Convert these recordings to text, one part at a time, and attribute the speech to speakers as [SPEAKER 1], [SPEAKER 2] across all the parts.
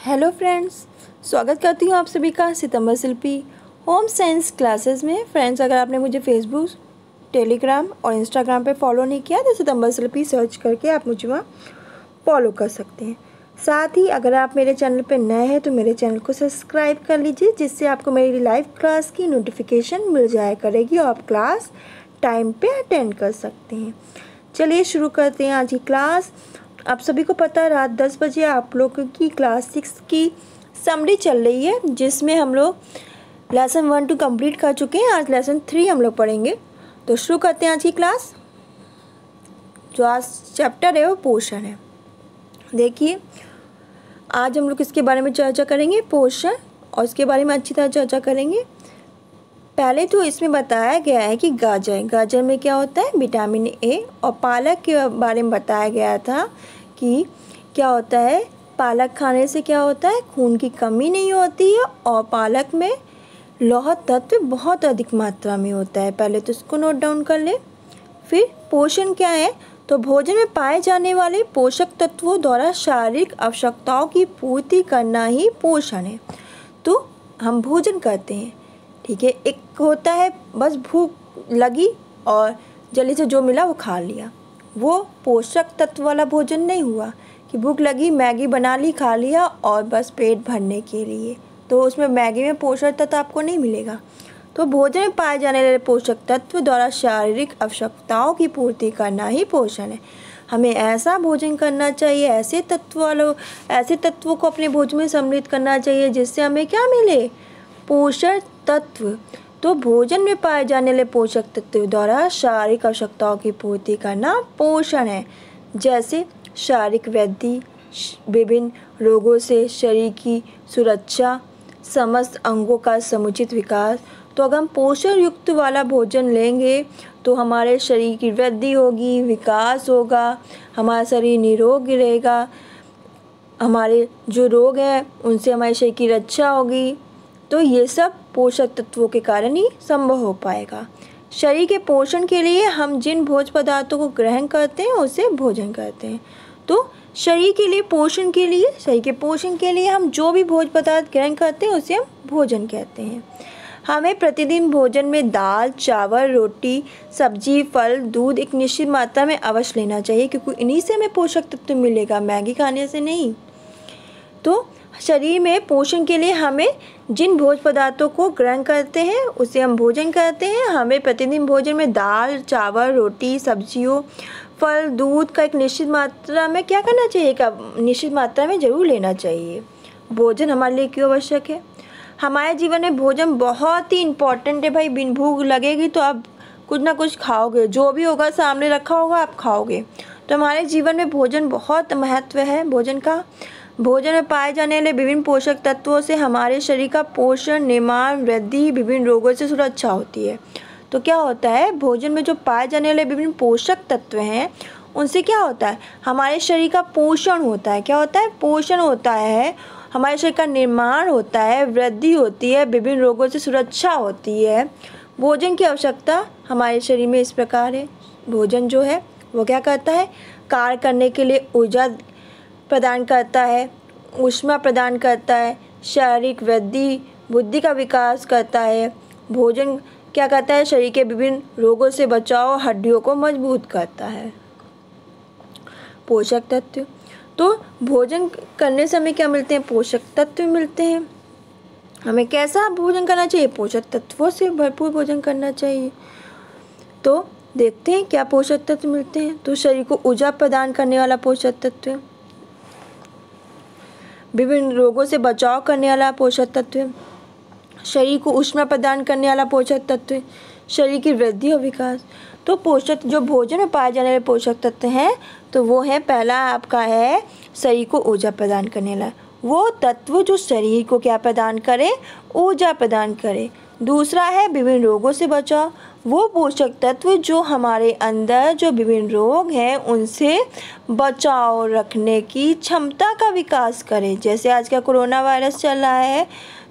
[SPEAKER 1] Hello friends, स्वागत करती हूँ आप सभी का सितंबर शिल्पी होम साइंस क्लासेस में। फ्रेंड्स, अगर आपने मुझे फेसबुक, टेलीग्राम और इंस्टाग्राम पे फॉलो नहीं किया तो सितंबर शिल्पी सर्च करके आप मुझे वहाँ फॉलो कर सकते हैं। साथ ही अगर आप मेरे चैनल पे नए हैं तो मेरे चैनल को सब्सक्राइब कर लीजिए, जिससे आपको मेरी लाइव क्लास की नोटिफिकेशन मिल जाया करेगी और आप क्लास टाइम पे अटेंड कर सकते हैं। चलिए शुरू करते हैं आज की क्लास। आप सभी को पता है रात 10 बजे आप लोगों की क्लास 6 की समरी चल रही है, जिसमें हम लोग लेसन 1 2 कंप्लीट कर चुके हैं। आज लेसन 3 हम लोग पढ़ेंगे। तो शुरू करते हैं आज की क्लास। जो आज चैप्टर है वो पोषण है। देखिए, आज हम लोग इसके बारे में चर्चा करेंगे, पोषण, और इसके बारे में अच्छी तरह चर्चा करेंगे। पहले तो इसमें बताया गया है कि गाजर में क्या होता है, विटामिन ए, और पालक के बारे में बताया गया था कि क्या होता है, पालक खाने से क्या होता है, खून की कमी नहीं होती है और पालक में लौह तत्व बहुत अधिक मात्रा में होता है। पहले तो इसको नोट डाउन कर ले। फिर पोषण क्या है, तो भोजन में पाए जाने वाले पोषक तत्वों द्वारा शारीरिक आवश्यकताओं की पूर्ति करना ही पोषण है। तो हम भोजन करते हैं, ठीक है। एक होता है बस भूख लगी और जल्दी से जो मिला वो खा लिया, वो पोषक तत्व वाला भोजन नहीं हुआ कि भूख लगी मैगी बना ली खा लिया और बस पेट भरने के लिए, तो उसमें मैगी में पोषक तत्व आपको नहीं मिलेगा। तो भोजन में पाए जाने वाले पोषक तत्व द्वारा शारीरिक आवश्यकताओं की पूर्ति करना ही पोषण है। हमें ऐसा भोजन करना चाहिए, ऐसे तत्वों को अपने भोजन में सम्मिलित करना चाहिए जिससे हमें क्या मिले, पोषक तत्व। तो भोजन में पाए जाने वाले पोषक तत्व द्वारा शारीरिक आवश्यकताओं की पूर्ति करना पोषण है। जैसे शारीरिक वृद्धि, विभिन्न रोगों से शरीर की सुरक्षा, समस्त अंगों का समुचित विकास। तो अगर हम पोषण युक्त वाला भोजन लेंगे तो हमारे शरीर की वृद्धि होगी, विकास होगा, हमारा शरीर निरोग रहेगा, हमारे जो रोग हैं उनसे हमारे शरीर की रक्षा होगी। तो ये सब पोषक तत्वों के कारण ही संभव हो पाएगा। शरीर के पोषण के लिए हम जिन भोज्य पदार्थों को ग्रहण करते हैं उसे भोजन कहते हैं। तो शरीर के पोषण के लिए हम जो भी भोज्य पदार्थ ग्रहण करते हैं उसे हम भोजन कहते हैं। हमें प्रतिदिन भोजन में दाल, चावल, रोटी, सब्जी, फल, दूध एक निश्चित मात्रा में अवश्य लेना चाहिए, क्योंकि इन्हीं से हमें पोषक तत्व मिलेगा, मैगी खाने से नहीं। तो शरीर में पोषण के लिए हमें जिन भोज्य पदार्थों को ग्रहण करते हैं उसे हम भोजन कहते हैं। हमें प्रतिदिन भोजन में दाल, चावल, रोटी, सब्जियों, फल, दूध का एक निश्चित मात्रा में क्या करना चाहिए, निश्चित मात्रा में ज़रूर लेना चाहिए। भोजन हमारे लिए क्यों आवश्यक है? हमारे जीवन में भोजन बहुत ही इम्पोर्टेंट है भाई। बिन भूख लगेगी तो आप कुछ ना कुछ खाओगे, जो भी होगा सामने रखा होगा आप खाओगे। तो हमारे जीवन में भोजन बहुत महत्व है भोजन का। भोजन में पाए जाने वाले विभिन्न पोषक तत्वों से हमारे शरीर का पोषण, निर्माण, वृद्धि, विभिन्न रोगों से सुरक्षा होती है। तो क्या होता है, भोजन में जो पाए जाने वाले विभिन्न पोषक तत्व हैं उनसे क्या होता है, हमारे शरीर का पोषण होता है। क्या होता है, पोषण होता है, हमारे शरीर का निर्माण होता है, वृद्धि होती है, विभिन्न रोगों से सुरक्षा होती है। भोजन की आवश्यकता हमारे शरीर में इस प्रकार है। भोजन जो है वो क्या करता है, कार्य करने के लिए ऊर्जा प्रदान करता है, ऊष्मा प्रदान करता है, शारीरिक वृद्धि, बुद्धि का विकास करता है। भोजन क्या करता है, शरीर के विभिन्न रोगों से बचाव, हड्डियों को मजबूत करता है। पोषक तत्व, तो भोजन करने से हमें क्या मिलते हैं, पोषक तत्व मिलते हैं। हमें कैसा भोजन करना चाहिए, पोषक तत्वों से भरपूर भोजन करना चाहिए। तो देखते हैं क्या पोषक तत्व मिलते हैं। तो शरीर को ऊर्जा प्रदान करने वाला पोषक तत्व, विभिन्न रोगों से बचाव करने वाला पोषक तत्व, शरीर को ऊष्मा प्रदान करने वाला पोषक तत्व, शरीर की वृद्धि और विकास। तो पोषक जो भोजन में पाए जाने वाले पोषक तत्व हैं तो वो है, पहला आपका है शरीर को ऊर्जा प्रदान करने वाला, वो तत्व जो शरीर को क्या प्रदान करे, ऊर्जा प्रदान करे। दूसरा है विभिन्न रोगों से बचाव, वो पोषक तत्व जो हमारे अंदर जो विभिन्न रोग हैं उनसे बचाव रखने की क्षमता का विकास करे। जैसे आज का कोरोना वायरस चल रहा है,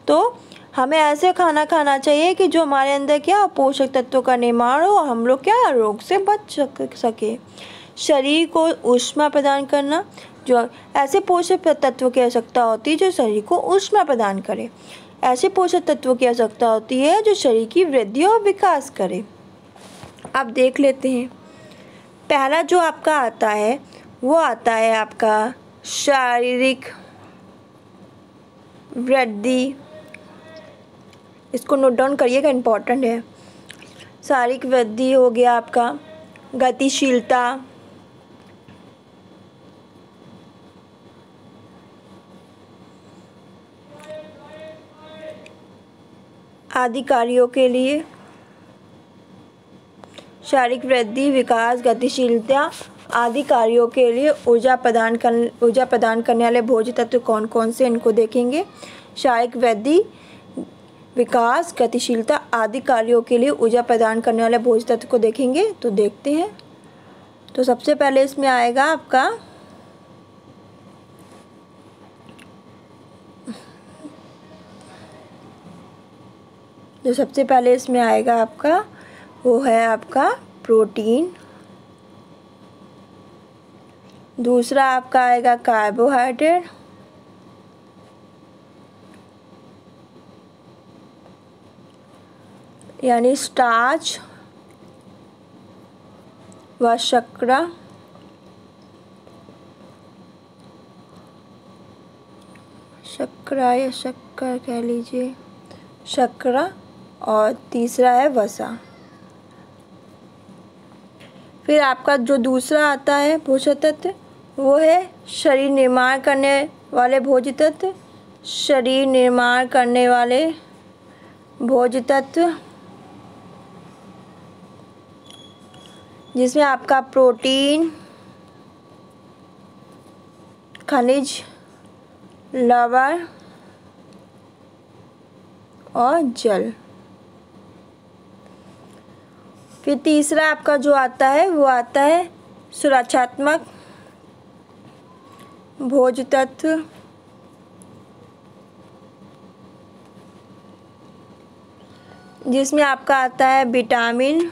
[SPEAKER 1] तो हमें ऐसे खाना खाना चाहिए कि जो हमारे अंदर क्या पोषक तत्वों का निर्माण हो, हम लोग क्या रोग से बच सके। शरीर को ऊष्मा प्रदान करना, जो ऐसे पोषक तत्वों की आवश्यकता होती है जो शरीर को ऊष्मा प्रदान करे। ऐसे पोषक तत्वों की आवश्यकता होती है जो शरीर की वृद्धि और विकास करे। अब देख लेते हैं। पहला जो आपका आता है वो आता है आपका शारीरिक वृद्धि। इसको नोट डाउन करिएगा, इम्पोर्टेंट है। शारीरिक वृद्धि हो गया आपका गतिशीलता, आदि कार्यों के लिए। शारीरिक वृद्धि, विकास, गतिशीलता आदि कार्यों के लिए ऊर्जा प्रदान करने वाले भोज्य तत्व कौन कौन से, इनको देखेंगे। शारीरिक वृद्धि, विकास, गतिशीलता आदि कार्यों के लिए ऊर्जा प्रदान करने वाले भोज्य तत्व को देखेंगे। तो देखते हैं। तो सबसे पहले इसमें आएगा आपका वो है आपका प्रोटीन। दूसरा आपका आएगा कार्बोहाइड्रेट। यानी स्टार्च व शर्करा। शर्करा या शक्कर कह लीजिए, शर्करा। और तीसरा है वसा। फिर आपका जो दूसरा आता है पोषक तत्व वो है शरीर निर्माण करने वाले भोज्य तत्व। शरीर निर्माण करने वाले भोज्य तत्व जिसमें आपका प्रोटीन, खनिज, लवण और जल। फिर तीसरा आपका जो आता है वो आता है सुरक्षात्मक भोज्य तत्व। जिसमें आपका आता है विटामिन,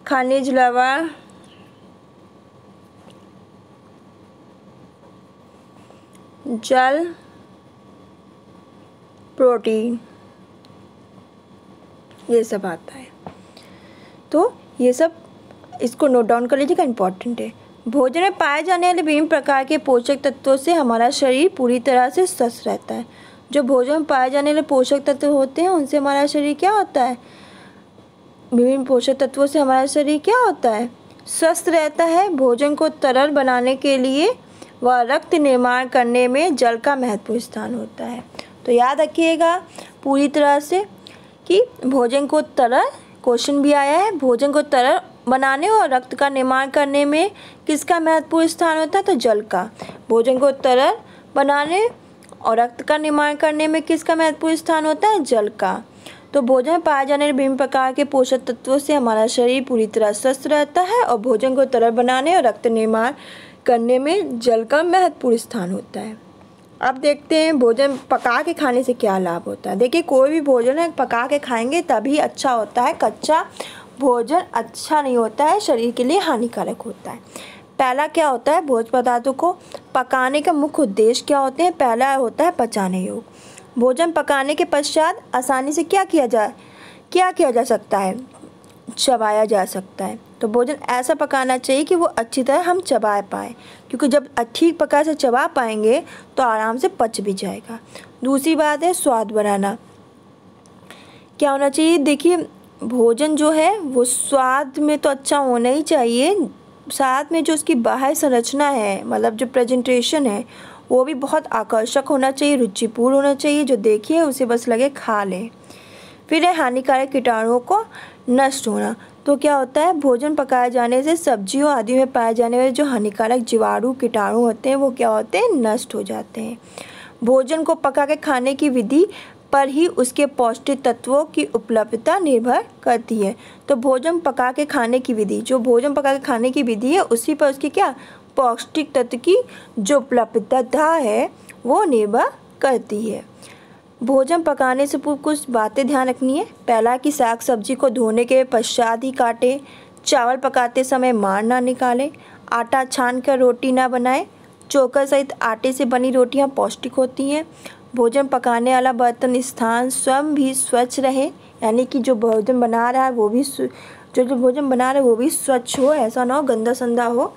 [SPEAKER 1] खनिज, लवण, जल, प्रोटीन, ये सब आता है। तो ये सब इसको नोट डाउन कर लीजिएगा, इम्पॉर्टेंट है। भोजन में पाए जाने वाले विभिन्न प्रकार के पोषक तत्वों से हमारा शरीर पूरी तरह से स्वस्थ रहता है। जो भोजन में पाए जाने वाले पोषक तत्व होते हैं उनसे हमारा शरीर क्या होता है, विभिन्न पोषक तत्वों से हमारा शरीर क्या होता है, स्वस्थ रहता है। भोजन को तरल बनाने के लिए व रक्त निर्माण करने में जल का महत्वपूर्ण स्थान होता है। तो याद रखिएगा पूरी तरह से कि भोजन को तरल, क्वेश्चन भी आया है, भोजन को तरल बनाने और रक्त का निर्माण करने में किसका महत्वपूर्ण स्थान होता है, तो जल का। भोजन को तरल बनाने और रक्त का निर्माण करने में किसका महत्वपूर्ण स्थान होता है, जल का। तो भोजन में पाए जाने वाले विभिन्न प्रकार के पोषक तत्वों से हमारा शरीर पूरी तरह स्वस्थ रहता है और भोजन को तरल बनाने और रक्त निर्माण करने में जल का महत्वपूर्ण स्थान होता है। अब देखते हैं भोजन पका के खाने से क्या लाभ होता है। देखिए कोई भी भोजन है पका के खाएंगे तभी अच्छा होता है, कच्चा भोजन अच्छा नहीं होता है, शरीर के लिए हानिकारक होता है। पहला क्या होता है, भोज्य पदार्थों को पकाने का मुख्य उद्देश्य क्या होते हैं। पहला होता है पचाने योग्य। भोजन पकाने के पश्चात आसानी से क्या किया जा सकता है, चबाया जा सकता है। तो भोजन ऐसा पकाना चाहिए कि वो अच्छी तरह हम चबा पाएँ, क्योंकि जब ठीक प्रकार से चबा पाएंगे तो आराम से पच भी जाएगा। दूसरी बात है स्वाद बनाना। क्या होना चाहिए, देखिए भोजन जो है वो स्वाद में तो अच्छा होना ही चाहिए, साथ में जो उसकी बाह्य संरचना है, मतलब जो प्रेजेंटेशन है वो भी बहुत आकर्षक होना चाहिए, रुचिपूर्ण होना चाहिए, जो देखिए उसे बस लगे खा लें। फिर है हानिकारक कीटाणुओं को नष्ट होना। तो क्या होता है, भोजन पकाए जाने से सब्जियों आदि में पाए जाने वाले जो हानिकारक जीवाणु कीटाणु होते हैं वो क्या होते हैं, नष्ट हो जाते हैं। भोजन को पका के खाने की विधि पर ही उसके पौष्टिक तत्वों की उपलब्धता निर्भर करती है। तो भोजन पका के खाने की विधि, जो भोजन पका के खाने की विधि है उसी पर उसकी क्या पौष्टिक तत्व की जो उपलब्धता है वो निर्भर करती है। भोजन पकाने से पूर्व कुछ बातें ध्यान रखनी है। पहला कि साग सब्जी को धोने के पश्चात ही काटें, चावल पकाते समय मार ना निकालें, आटा छान कर रोटी ना बनाएं, चोकर सहित आटे से बनी रोटियां पौष्टिक होती हैं, भोजन पकाने वाला बर्तन स्थान स्वयं भी स्वच्छ रहे, यानी कि जो भोजन बना रहा है वो भी जो भोजन बना रहा है वो भी स्वच्छ हो, ऐसा ना हो गंदा संदा हो,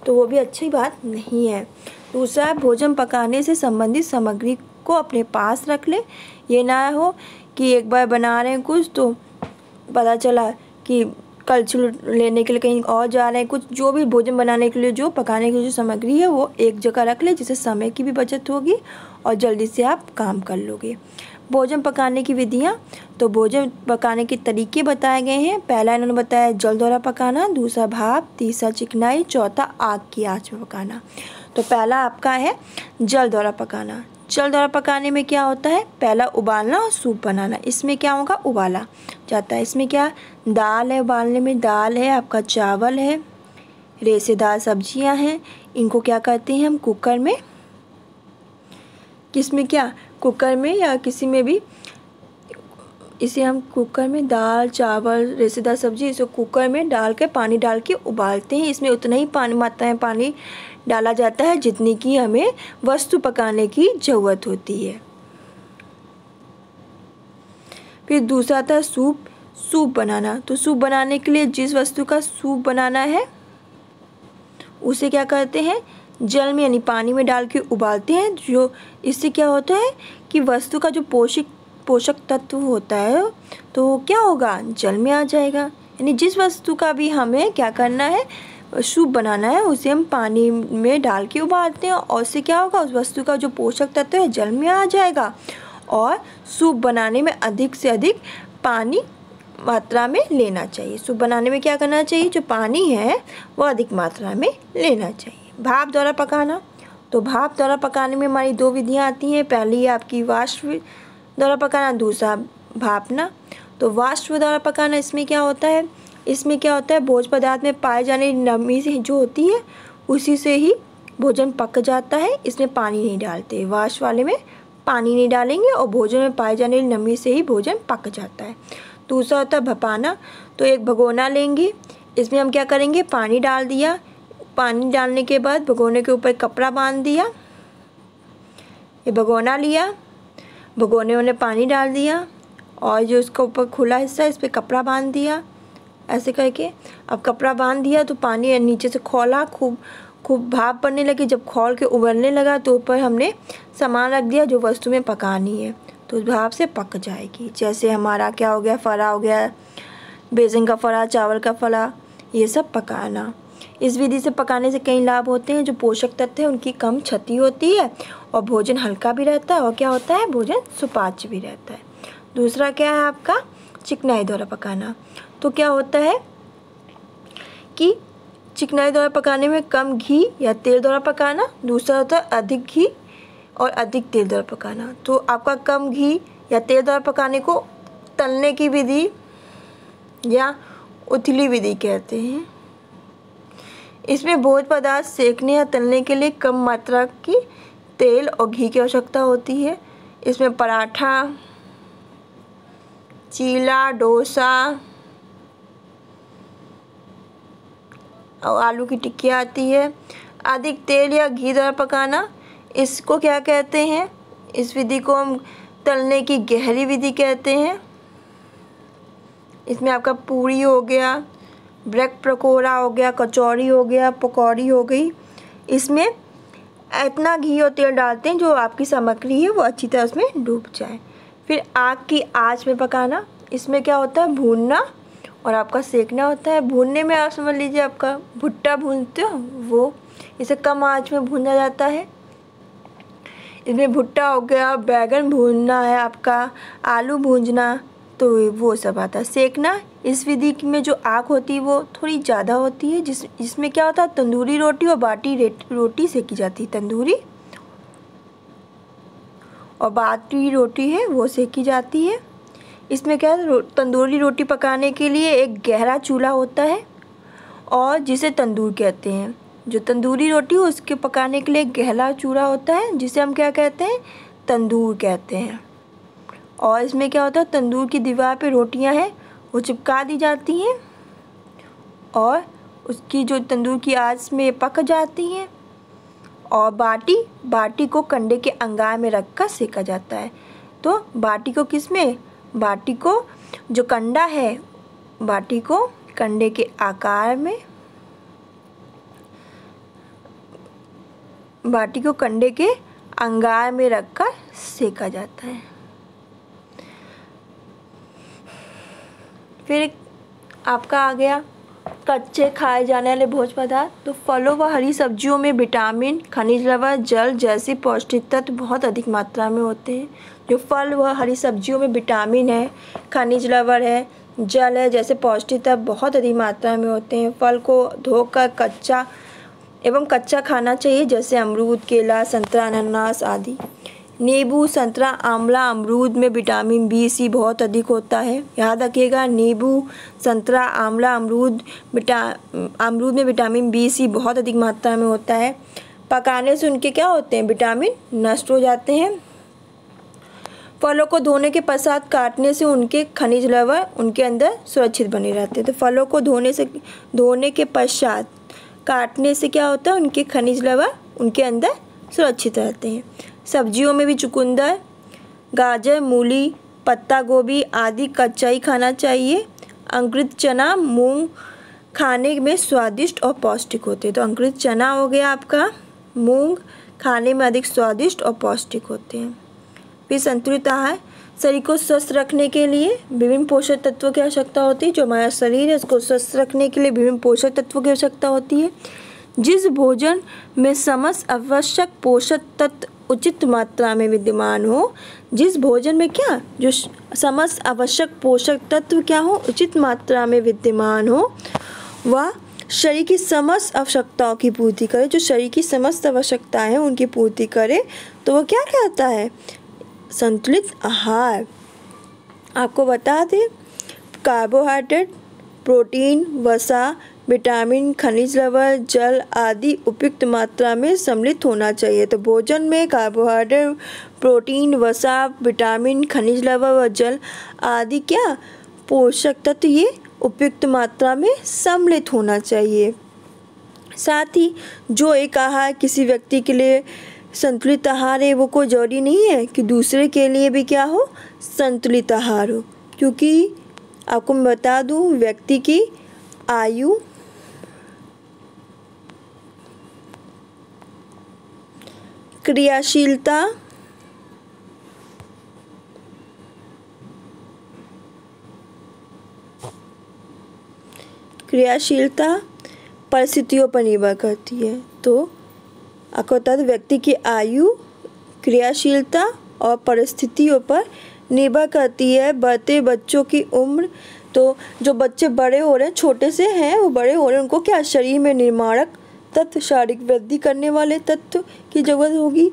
[SPEAKER 1] तो वो भी अच्छी बात नहीं है। दूसरा, भोजन पकाने से संबंधित सामग्री को अपने पास रख लें। ये ना हो कि एक बार बना रहे हैं कुछ तो पता चला कि कलछुल लेने के लिए कहीं और जा रहे हैं, कुछ जो भी भोजन बनाने के लिए जो पकाने की जो सामग्री है वो एक जगह रख ले, जिससे समय की भी बचत होगी और जल्दी से आप काम कर लोगे। भोजन पकाने की विधियाँ, तो भोजन पकाने के तरीके बताए गए हैं। पहला इन्होंने बताया जल द्वारा पकाना, दूसरा भाप, तीसरा चिकनाई, चौथा आग की आंच में पकाना। तो पहला आपका है जल द्वारा पकाना। जल द्वारा पकाने में क्या होता है, पहला उबालना और सूप बनाना। इसमें क्या होगा, उबाला जाता है। इसमें क्या दाल है, उबालने में दाल है, आपका चावल है, रेशेदार सब्जियां हैं, इनको क्या करते हैं हम कुकर में, किसमें क्या कुकर में या किसी में भी, इसे हम कुकर में दाल चावल रेशेदार सब्जी इसे कुकर में डाल के पानी डाल के उबालते हैं। इसमें उतना ही मात्रा में पानी डाला जाता है जितनी की हमें वस्तु पकाने की ज़रूरत होती है। फिर दूसरा था सूप बनाना। तो सूप बनाने के लिए जिस वस्तु का सूप बनाना है उसे क्या करते हैं, जल में यानी पानी में डाल के उबालते हैं। जो इससे क्या होता है कि वस्तु का जो पोषक तत्व होता है तो वो क्या होगा, जल में आ जाएगा। यानी जिस वस्तु का भी हमें क्या करना है, सूप बनाना है, उसे हम पानी में डाल के उबालते हैं और उससे क्या होगा, उस वस्तु का जो पोषक तत्व है जल में आ जाएगा और सूप बनाने में अधिक से अधिक पानी मात्रा में लेना चाहिए। सूप बनाने में क्या करना चाहिए, जो पानी है वो अधिक मात्रा में लेना चाहिए। भाप द्वारा पकाना। तो भाप द्वारा पकाने में हमारी दो विधियाँ आती हैं। पहली है आपकी वाष्प द्वारा पकाना, दूसरा भापना। तो वाष्प द्वारा पकाना, इसमें क्या होता है भोज्य पदार्थ में पाए जाने वाली नमी से जो होती है उसी से ही भोजन पक जाता है। इसमें पानी नहीं डालते, वाष्प वाले में पानी नहीं डालेंगे और भोजन में पाए जाने वाली नमी से ही भोजन पक जाता है। दूसरा होता है भपाना। तो एक भगोना लेंगे, इसमें हम क्या करेंगे, पानी डाल दिया, पानी डालने के बाद भगोने के ऊपर कपड़ा बांध दिया, ये भगोना लिया, भगोने में पानी डाल दिया और जो उसका ऊपर खुला हिस्सा है इस पर कपड़ा बांध दिया, ऐसे करके। अब कपड़ा बांध दिया तो पानी नीचे से खौला, खूब भाप बनने लगी। जब खौल के उबलने लगा तो ऊपर हमने सामान रख दिया जो वस्तु में पकानी है, तो उस भाप से पक जाएगी। जैसे हमारा क्या हो गया, फरा हो गया, बेसन का फरा, चावल का फरा, ये सब पकाना। इस विधि से पकाने से कई लाभ होते हैं। जो पोषक तत्व है उनकी कम क्षति होती है और भोजन हल्का भी रहता है और क्या होता है, भोजन सुपाच्य भी रहता है। दूसरा क्या है आपका, चिकनाई द्वारा पकाना। तो क्या होता है कि चिकनाई द्वारा पकाने में कम घी या तेल द्वारा पकाना। दूसरा होता है अधिक घी और अधिक तेल द्वारा पकाना। तो आपका कम घी या तेल द्वारा पकाने को तलने की विधि या उथली विधि कहते हैं। इसमें भोज्य पदार्थ सेकने या तलने के लिए कम मात्रा की तेल और घी की आवश्यकता होती है। इसमें पराठा, चीला, डोसा और आलू की टिक्की आती है। अधिक तेल या घी द्वारा पकाना, इसको क्या कहते हैं, इस विधि को हम तलने की गहरी विधि कहते हैं। इसमें आपका पूरी हो गया, ब्रेड पकौड़ा हो गया, कचौड़ी हो गया, पकौड़ी हो गई। इसमें इतना घी और तेल डालते हैं जो आपकी सामग्री है वो अच्छी तरह उसमें डूब जाए। फिर आग की आंच में पकाना। इसमें क्या होता है, भूनना और आपका सेकना होता है। भूनने में आप समझ लीजिए आपका भुट्टा भूनते हो वो, इसे कम आंच में भूना जाता है। इसमें भुट्टा हो गया, बैगन भूनना है आपका, आलू भूनना, तो वो सब आता है। सेकना, इस विधि में जो आग होती है वो थोड़ी ज़्यादा होती है, जिसमें क्या होता है, तंदूरी रोटी और बाटी रोटी सेकी जाती है। तंदूरी और बाटी रोटी है वो सेकी जाती है। इसमें क्या है, तंदूरी रोटी पकाने के लिए एक गहरा चूल्हा होता है और जिसे तंदूर कहते हैं। जो तंदूरी रोटी है उसके पकाने के लिए गहरा चूल्हा होता है जिसे हम क्या कहते हैं, तंदूर कहते हैं। और इसमें क्या होता है, तंदूर की दीवार पे रोटियां हैं वो चिपका दी जाती हैं और उसकी जो तंदूर की आंच में पक जाती हैं। और बाटी को कंडे के अंगार में रखकर सेका जाता है। तो बाटी को किस में, बाटी को जो कंडा है, बाटी को कंडे के आकार में, बाटी को कंडे के अंगार में रखकर सेका जाता है। फिर आपका आ गया कच्चे खाए जाने वाले भोज्य पदार्थ। तो फलों व हरी सब्जियों में विटामिन, खनिज लवण, जल जैसे पौष्टिक तत्व बहुत अधिक मात्रा में होते हैं। जो फल व हरी सब्जियों में विटामिन है, खनिज लवण है, जल है जैसे पौष्टिक तत्व बहुत अधिक मात्रा में होते हैं। फल को धोकर कच्चा खाना चाहिए, जैसे अमरूद, केला, संतरा, अनानास आदि। नींबू, संतरा, आंवला, अमरूद में विटामिन बी, सी बहुत अधिक होता है। याद रखिएगा, नींबू, संतरा, आंवला, अमरूद में विटामिन बी, सी बहुत अधिक मात्रा में होता है। पकाने से उनके क्या होते हैं, विटामिन नष्ट हो जाते हैं। फलों को धोने के पश्चात काटने से उनके खनिज लवण उनके अंदर सुरक्षित बने रहते हैं। तो फलों को धोने के पश्चात काटने से क्या होता है, उनके खनिज लवण उनके अंदर सुरक्षित रहते हैं। सब्जियों में भी चुकंदर, गाजर, मूली, पत्ता गोभी आदि कच्चा ही खाना चाहिए। अंकुरित चना, मूंग खाने में स्वादिष्ट और पौष्टिक होते हैं। तो अंकुरित चना हो गया आपका, मूंग खाने में अधिक स्वादिष्ट और पौष्टिक होते हैं। फिर संतुलित आहार, शरीर को स्वस्थ रखने के लिए विभिन्न पोषक तत्वों की आवश्यकता होती है। जो हमारा शरीर है उसको स्वस्थ रखने के लिए विभिन्न पोषक तत्वों की आवश्यकता होती है। जिस भोजन में समस्त आवश्यक पोषक तत्व उचित मात्रा में विद्यमान हो, जिस भोजन में क्या, जो समस्त आवश्यक पोषक तत्व क्या हो, उचित मात्रा में विद्यमान हो, वह शरीर की समस्त आवश्यकताओं की पूर्ति करे। जो शरीर की समस्त आवश्यकताएं हैं उनकी पूर्ति करे, तो वह क्या कहता है, संतुलित आहार। आपको बता दें, कार्बोहाइड्रेट, प्रोटीन, वसा, विटामिन, खनिज लवण, जल आदि उपयुक्त मात्रा में सम्मिलित होना चाहिए। तो भोजन में कार्बोहाइड्रेट, प्रोटीन, वसा, विटामिन, खनिज लवण व जल आदि क्या पोषक तत्व ये उपयुक्त मात्रा में सम्मिलित होना चाहिए। साथ ही जो एक आहार किसी व्यक्ति के लिए संतुलित आहार है, वो कोई जरूरी नहीं है कि दूसरे के लिए भी क्या हो, संतुलित आहार हो। क्योंकि आपको मैं बता दूं, व्यक्ति की आयु, क्रियाशीलता, परिस्थितियों पर निर्भर करती है। तो आपको बता दें, व्यक्ति की आयु, क्रियाशीलता और परिस्थितियों पर निर्भर करती है। बढ़ते बच्चों की उम्र, तो जो बच्चे बड़े हो रहे हैं, छोटे से हैं, वो बड़े हो रहे हैं, उनको क्या शरीर में निर्माणक तत्व, शारीरिक वृद्धि करने वाले तत्व की ज़रूरत होगी।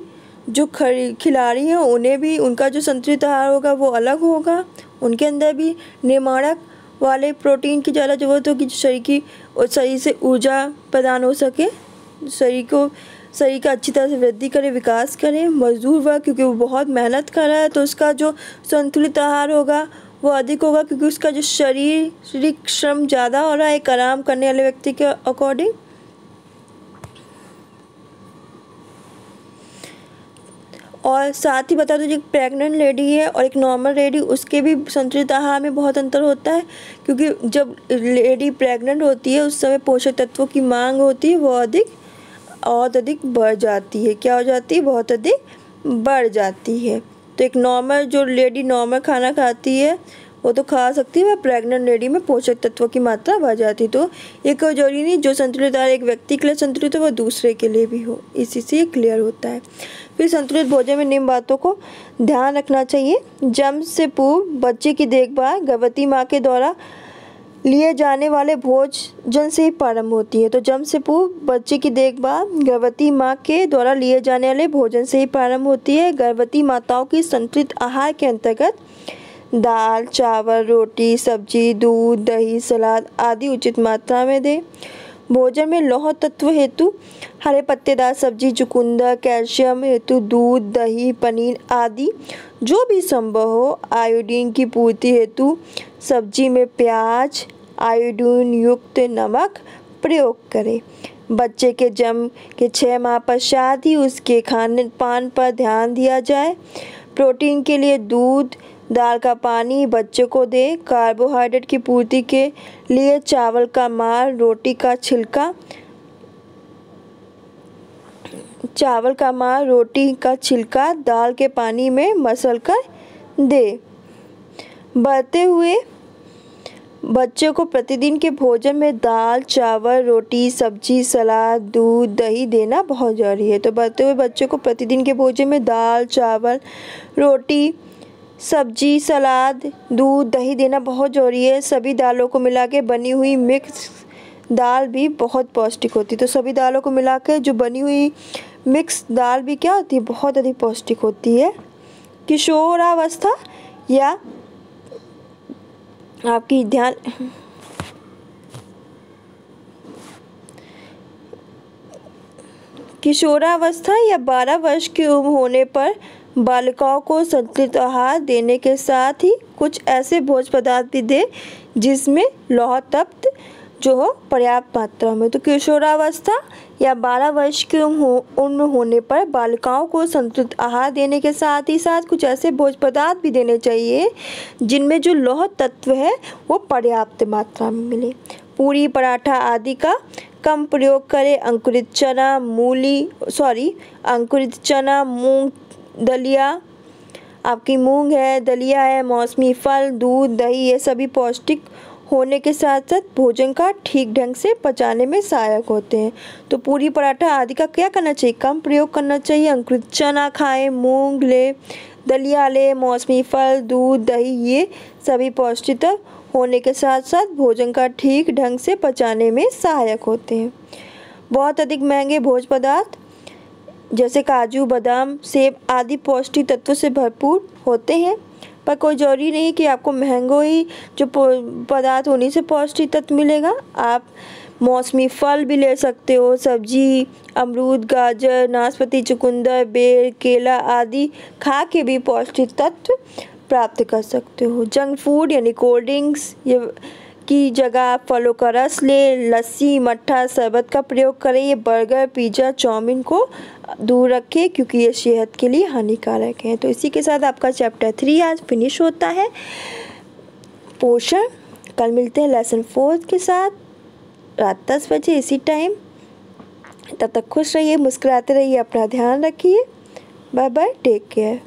[SPEAKER 1] जो खिलाड़ी हैं उन्हें भी उनका जो संतुलित आहार होगा वो अलग होगा। उनके अंदर भी निर्माणक वाले प्रोटीन की ज़्यादा ज़रूरत होगी, जो शरीर से ऊर्जा प्रदान हो सके, शरीर का अच्छी तरह से वृद्धि करे, विकास करे। मजदूर वर्ग, क्योंकि वो बहुत मेहनत कर रहा है, तो उसका जो संतुलित आहार होगा वो अधिक होगा, क्योंकि उसका जो शारीरिक श्रम ज़्यादा हो रहा है एक आराम करने वाले व्यक्ति के अकॉर्डिंग। और साथ ही बता दो, जो प्रेग्नेंट लेडी है और एक नॉर्मल लेडी, उसके भी संतुलित आहार में बहुत अंतर होता है। क्योंकि जब लेडी प्रेग्नेंट होती है उस समय पोषक तत्वों की मांग होती है वो बहुत अधिक बढ़ जाती है। क्या हो जाती है, बहुत अधिक बढ़ जाती है। तो एक नॉर्मल जो लेडी नॉर्मल खाना खाती है वो तो खा सकती है, वह प्रेग्नेंट लेडी में पोषक तत्वों की मात्रा बढ़ जाती है। तो ये कोई जरूरी नहीं जो संतुलित आहार एक व्यक्ति के लिए संतुलित हो वो दूसरे के लिए भी हो, इसी से क्लियर होता है। फिर संतुलित भोजन में निम्न बातों को ध्यान रखना चाहिए। जन्म से पूर्व बच्चे की देखभाल गर्भवती माँ के द्वारा लिए जाने वाले भोजन से ही प्रारंभ होती है। तो जन्म से पूर्व बच्चे की देखभाल गर्भवती माँ के द्वारा लिए जाने वाले भोजन से ही प्रारंभ होती है। गर्भवती माताओं की संतुलित आहार के अंतर्गत दाल, चावल, रोटी, सब्जी, दूध, दही, सलाद आदि उचित मात्रा में दें। भोजन में लौह तत्व हेतु हरे पत्तेदार सब्जी, चुकंदर, कैल्शियम हेतु दूध, दही, पनीर आदि जो भी संभव हो। आयोडीन की पूर्ति हेतु सब्जी में प्याज, आयोडीन युक्त नमक प्रयोग करें। बच्चे के जन्म के 6 माह पश्चात ही उसके खान पान पर ध्यान दिया जाए। प्रोटीन के लिए दूध, दाल का पानी बच्चे को दें। कार्बोहाइड्रेट की पूर्ति के लिए चावल का मार, रोटी का छिलका दाल के पानी में मसल कर दे। बढ़ते हुए बच्चों को प्रतिदिन के भोजन में दाल, चावल, रोटी, सब्जी, सलाद, दूध, दही देना बहुत ज़रूरी है। तो बढ़ते हुए बच्चों को प्रतिदिन के भोजन में दाल, चावल, रोटी, सब्जी, सलाद, दूध, दही देना बहुत ज़रूरी है। सभी दालों को मिला के बनी हुई मिक्स दाल भी बहुत पौष्टिक होती है। तो सभी दालों को मिला के जो बनी हुई मिक्स दाल भी क्या होती है, बहुत अधिक पौष्टिक होती है। किशोरावस्था या आपकी ध्यान किशोरावस्था या 12 वर्ष की उम्र होने पर बालिकाओं को संतुलित आहार देने के साथ ही कुछ ऐसे भोज्य पदार्थ भी दें जिसमें लौह तत्व जो हो पर्याप्त मात्रा में। तो किशोरावस्था या 12 वर्ष की उम्र होने पर बालिकाओं को संतुलित आहार देने के साथ ही साथ कुछ ऐसे भोज्य पदार्थ भी देने चाहिए जिनमें जो लौह तत्व है वो पर्याप्त मात्रा में मिले। पूरी, पराठा आदि का कम प्रयोग करें। अंकुरित चना, मूंग, दलिया, आपकी मूंग है, दलिया है, मौसमी फल, दूध, दही, ये सभी पौष्टिक होने के साथ साथ भोजन का ठीक ढंग से पचाने में सहायक होते हैं। तो पूरी, पराठा आदि का क्या करना चाहिए, कम प्रयोग करना चाहिए। अंकुरित चना खाएं, मूंग ले, दलिया ले, मौसमी फल, दूध, दही, ये सभी पौष्टिक होने के साथ साथ भोजन का ठीक ढंग से पचाने में सहायक होते हैं। बहुत अधिक महंगे भोज्य पदार्थ जैसे काजू, बादाम, सेब आदि पौष्टिक तत्वों से भरपूर होते हैं, पर कोई ज़रूरी नहीं कि आपको महंगो ही जो पदार्थ उन्हीं से पौष्टिक तत्व मिलेगा। आप मौसमी फल भी ले सकते हो, सब्जी, अमरूद, गाजर, नाशपाती, चुकंदर, बेर, केला आदि खा के भी पौष्टिक तत्व प्राप्त कर सकते हो। जंक फूड यानी कोल्ड ड्रिंक्स की जगह फलों का रस ले, लस्सी, मट्ठा, शरबत का प्रयोग करें। ये बर्गर, पिज़्ज़ा, चाउमीन को दूर रखें क्योंकि ये सेहत के लिए हानिकारक है। तो इसी के साथ आपका चैप्टर 3 आज फिनिश होता है, पोषण। कल मिलते हैं लेसन 4 के साथ रात 10 बजे इसी टाइम। तब तक खुश रहिए, मुस्कुराते रहिए, अपना ध्यान रखिए। Bye bye, take care.